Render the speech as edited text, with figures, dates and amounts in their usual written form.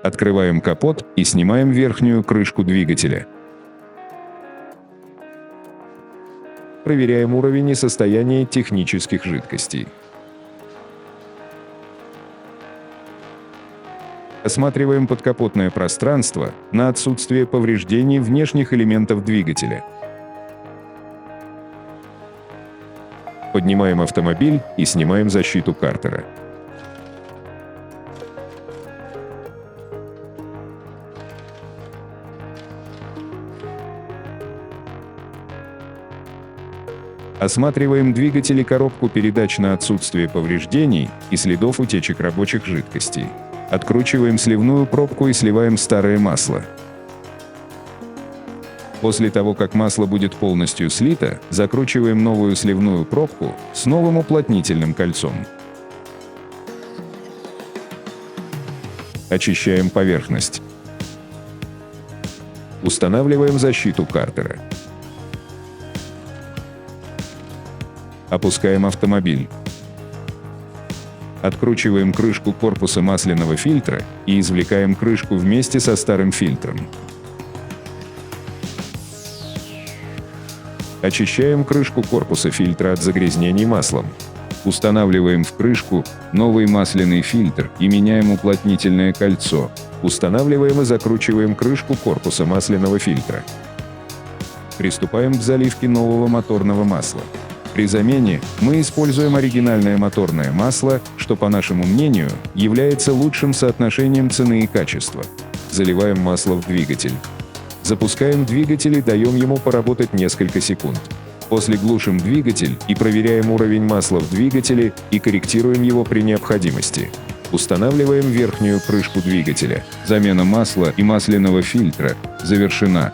Открываем капот и снимаем верхнюю крышку двигателя. Проверяем уровень и состояние технических жидкостей. Осматриваем подкапотное пространство на отсутствие повреждений внешних элементов двигателя. Поднимаем автомобиль и снимаем защиту картера. Осматриваем двигатель и коробку передач на отсутствие повреждений и следов утечек рабочих жидкостей. Откручиваем сливную пробку и сливаем старое масло. После того, как масло будет полностью слито, закручиваем новую сливную пробку с новым уплотнительным кольцом. Очищаем поверхность. Устанавливаем защиту картера. Опускаем автомобиль. Откручиваем крышку корпуса масляного фильтра и извлекаем крышку вместе со старым фильтром. Очищаем крышку корпуса фильтра от загрязнений маслом. Устанавливаем в крышку новый масляный фильтр и меняем уплотнительное кольцо. Устанавливаем и закручиваем крышку корпуса масляного фильтра. Приступаем к заливке нового моторного масла. При замене мы используем оригинальное моторное масло, что, по нашему мнению, является лучшим соотношением цены и качества. Заливаем масло в двигатель. Запускаем двигатель и даем ему поработать несколько секунд. После глушим двигатель и проверяем уровень масла в двигателе и корректируем его при необходимости. Устанавливаем верхнюю крышку двигателя. Замена масла и масляного фильтра завершена.